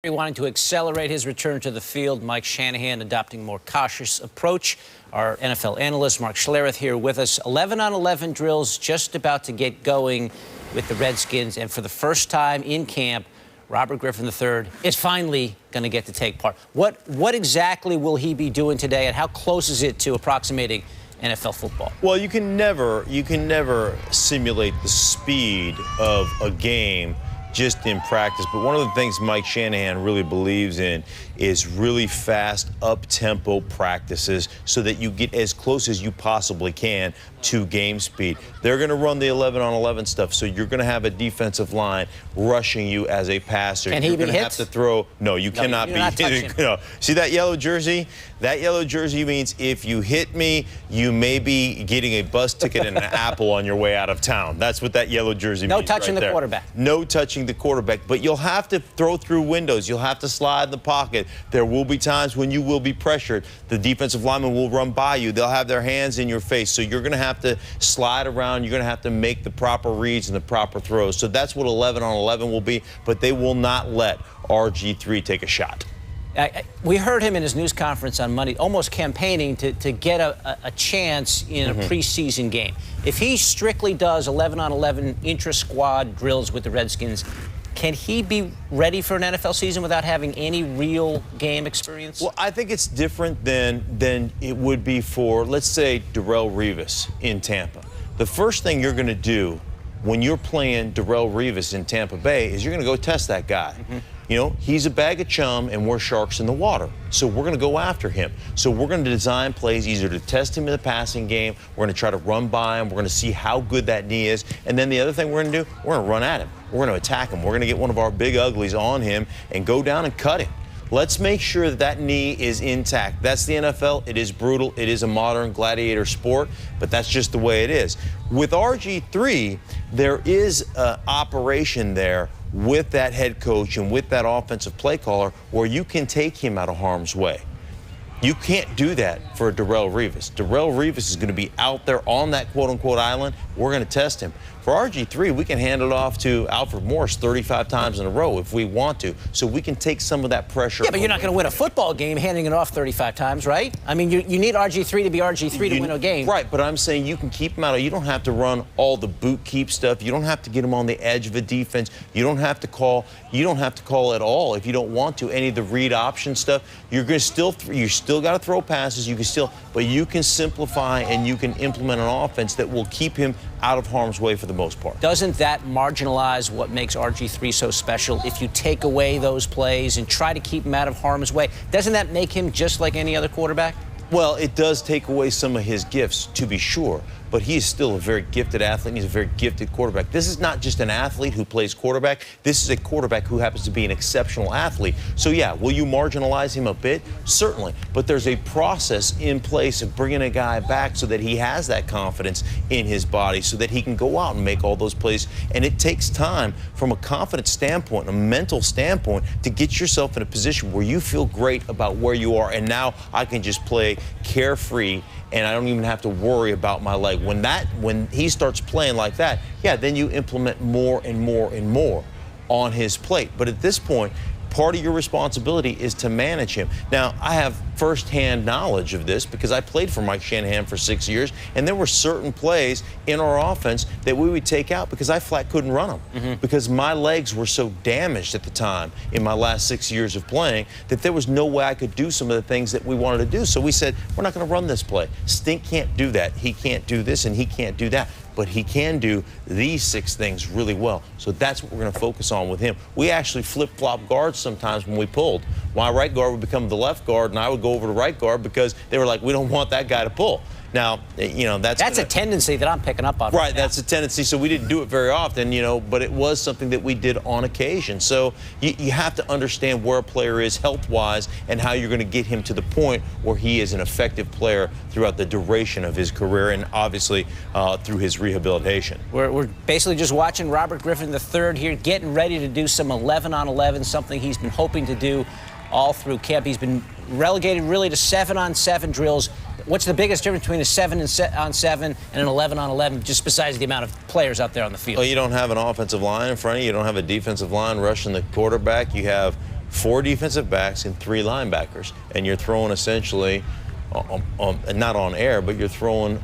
Wanting to accelerate his return to the field, Mike Shanahan adopting a more cautious approach. Our NFL analyst, Mark Schlereth, here with us. 11-on-11 drills just about to get going with the Redskins. And for the first time in camp, Robert Griffin III is finally going to get to take part. What exactly will he be doing today, and how close is it to approximating NFL football? Well, you can never simulate the speed of a game just in practice. But one of the things Mike Shanahan really believes in is really fast, up-tempo practices so that you get as close as you possibly can to game speed. They're going to run the 11-on-11 stuff, so you're going to have a defensive line rushing you as a passer. Can he be hit? You're going to have to throw. No, you cannot be hit. No. See that yellow jersey? That yellow jersey means if you hit me, you may be getting a bus ticket and an apple on your way out of town. That's what that yellow jersey means. No touching the quarterback. No touching the quarterback. But you'll have to throw through windows. You'll have to slide in the pocket. There will be times when you will be pressured. The defensive lineman will run by you. They'll have their hands in your face. So you're going to have to slide around. You're going to have to make the proper reads and the proper throws. So that's what 11-on-11 will be. But they will not let RG3 take a shot. We heard him in his news conference on Monday, almost campaigning to get a chance in a preseason game. If he strictly does 11-on-11 intra-squad drills with the Redskins, can he be ready for an NFL season without having any real game experience? Well, I think it's different than it would be for, let's say, Darrelle Revis in Tampa. The first thing you're going to do when you're playing Darrelle Revis in Tampa Bay is you're going to go test that guy. You know, he's a bag of chum, and we're sharks in the water. So we're going to go after him. So we're going to design plays either to test him in the passing game, we're going to try to run by him, we're going to see how good that knee is, and then the other thing we're going to do, we're going to run at him. We're going to attack him. We're going to get one of our big uglies on him and go down and cut him. Let's make sure that that knee is intact. That's the NFL. It is brutal. It is a modern gladiator sport, but that's just the way it is. With RG3, there is an operation there with that head coach and with that offensive play caller where you can take him out of harm's way. You can't do that for Darrelle Revis. Darrelle Revis is going to be out there on that quote-unquote island. We're going to test him. For RG3, we can hand it off to Alfred Morris 35 times in a row if we want to, so we can take some of that pressure. Yeah, but you're not going to win a football game handing it off 35 times, right? I mean, you need RG3 to be RG3 to win a game. Right, but I'm saying you can keep him out. You don't have to run all the boot keep stuff. You don't have to get him on the edge of a defense. You don't have to call at all if you don't want to any of the read option stuff. You're going to you still got to throw passes. You can still, but you can simplify and you can implement an offense that will keep him out of harm's way for the most part. Doesn't that marginalize what makes RG3 so special? If you take away those plays and try to keep him out of harm's way, doesn't that make him just like any other quarterback? Well, it does take away some of his gifts, to be sure, but he is still a very gifted athlete, and he's a very gifted quarterback. This is not just an athlete who plays quarterback. This is a quarterback who happens to be an exceptional athlete. So, yeah, will you marginalize him a bit? Certainly, but there's a process in place of bringing a guy back so that he has that confidence in his body, so that he can go out and make all those plays. And it takes time from a confidence standpoint, a mental standpoint, to get yourself in a position where you feel great about where you are, and now I can just play carefree and I don't even have to worry about my leg. When he starts playing like that, yeah, then you implement more and more and more on his plate. But at this point, part of your responsibility is to manage him. Now, I have firsthand knowledge of this because I played for Mike Shanahan for 6 years, and there were certain plays in our offense that we would take out because I flat couldn't run them because my legs were so damaged at the time in my last 6 years of playing that there was no way I could do some of the things that we wanted to do. So we said, we're not going to run this play. Stink can't do that. He can't do this, and he can't do that. But he can do these 6 things really well. So that's what we're going to focus on with him. We actually flip-flop guards sometimes when we pulled. My right guard would become the left guard, and I would go over to right guard because they were like, we don't want that guy to pull. Now, you know, that's a tendency that I'm picking up on. Right, that's a tendency. So we didn't do it very often, you know, but it was something that we did on occasion. So you have to understand where a player is health-wise and how you're going to get him to the point where he is an effective player throughout the duration of his career and obviously through his rehabilitation. We're basically just watching Robert Griffin III here getting ready to do some 11-on-11, something he's been hoping to do all through camp. He's been relegated really to 7-on-7 drills. What's the biggest difference between a 7-on-7 and an 11-on-11, just besides the amount of players out there on the field? Well, you don't have an offensive line in front of you. You don't have a defensive line rushing the quarterback. You have 4 defensive backs and 3 linebackers, and you're throwing essentially, not on air, but you're throwing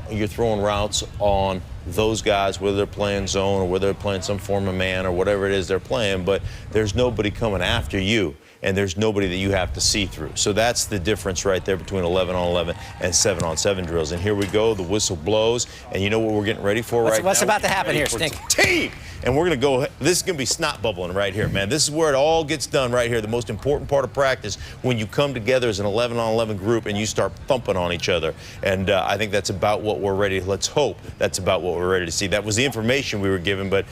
routes on those guys, whether they're playing zone or whether they're playing some form of man or whatever it is they're playing, but there's nobody coming after you, and there's nobody that you have to see through. So that's the difference right there between 11-on-11 and 7-on-7 drills. And here we go, the whistle blows, and you know what we're getting ready for right now? What's about to happen here, Stink? Team! And we're going to go, this is going to be snot bubbling right here, man. This is where it all gets done right here, the most important part of practice, when you come together as an 11-on-11 group and you start thumping on each other. And I think that's about what we're ready, let's hope that's about what we're ready to see. That was the information we were given, but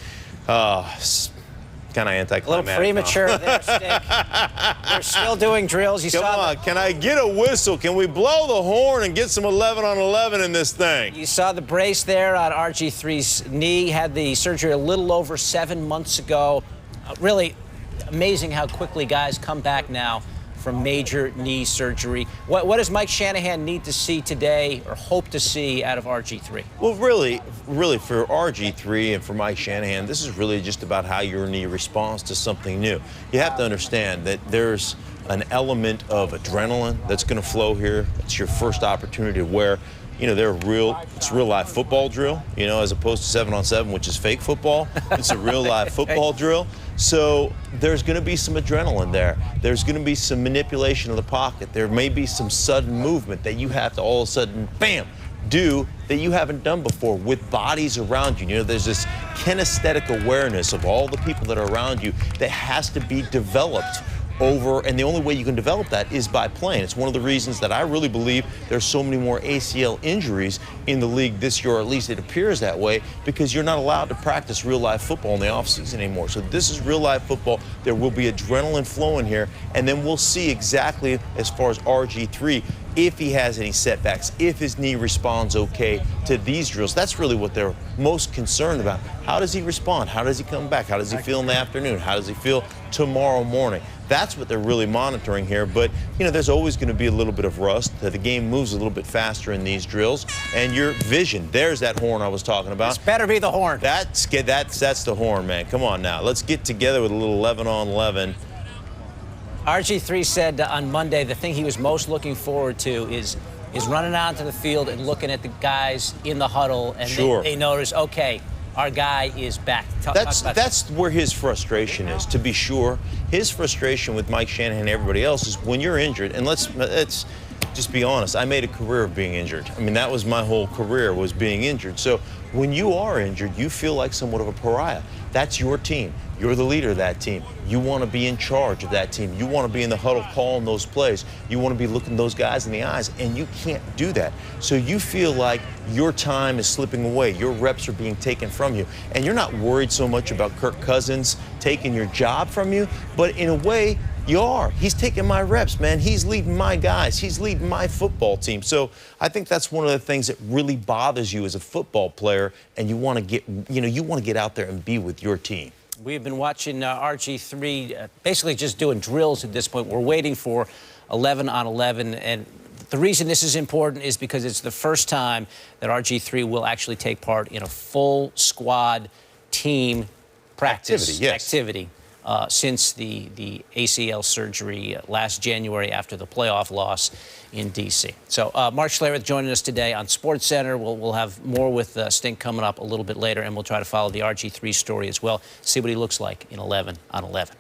kind of anticlimactic. A little premature there, Stink. They're still doing drills. Come on, can I get a whistle? Can we blow the horn and get some 11-on-11 in this thing? You saw the brace there on RG3's knee. Had the surgery a little over 7 months ago. Really amazing how quickly guys come back now from major knee surgery. What does Mike Shanahan need to see today or hope to see out of RG3? Well, really for RG3 and for Mike Shanahan, this is really just about how your knee responds to something new. You have to understand that there's an element of adrenaline that's going to flow here. It's your first opportunity to wear, you know, it's real live football drill, you know, as opposed to 7-on-7, which is fake football. It's a real live football drill. So there's going to be some adrenaline there. There's going to be some manipulation of the pocket. There may be some sudden movement that you have to all of a sudden, bam, do that you haven't done before with bodies around you. You know, there's this kinesthetic awareness of all the people that are around you that has to be developed and the only way you can develop that is by playing. It's one of the reasons that I really believe there's so many more ACL injuries in the league this year, or at least it appears that way, because you're not allowed to practice real-life football in the offseason anymore. So this is real-life football. There will be adrenaline flowing here, and then we'll see exactly, as far as RG3, if he has any setbacks, if his knee responds okay to these drills. That's really what they're most concerned about. How does he respond? How does he come back? How does he feel in the afternoon? How does he feel tomorrow morning? That's what they're really monitoring here. But, you know, there's always going to be a little bit of rust. The game moves a little bit faster in these drills. And your vision, there's that horn I was talking about. This better be the horn. That's the horn, man. Come on now. Let's get together with a little 11-on-11. RG3 said on Monday the thing he was most looking forward to is running out to the field and looking at the guys in the huddle, and they notice, okay, our guy is back. That's where his frustration is, to be sure. His frustration with Mike Shanahan and everybody else is when you're injured, and let's just be honest, I made a career of being injured. I mean, that was my whole career, was being injured. So when you are injured, you feel like somewhat of a pariah. That's your team. You're the leader of that team. You want to be in charge of that team. You want to be in the huddle calling those plays. You want to be looking those guys in the eyes, and you can't do that. So you feel like your time is slipping away. Your reps are being taken from you. And you're not worried so much about Kirk Cousins taking your job from you, but in a way, you are. He's taking my reps, man. He's leading my guys. He's leading my football team. So I think that's one of the things that really bothers you as a football player, and you want to get out there and be with your team. We've been watching RG3 basically just doing drills at this point. We're waiting for 11-on-11, and the reason this is important is because it's the first time that RG3 will actually take part in a full squad team practice activity since the ACL surgery last January after the playoff loss in D.C. So Mark Schlereth joining us today on SportsCenter. We'll have more with Stink coming up a little bit later, and we'll try to follow the RG3 story as well, see what he looks like in 11-on-11.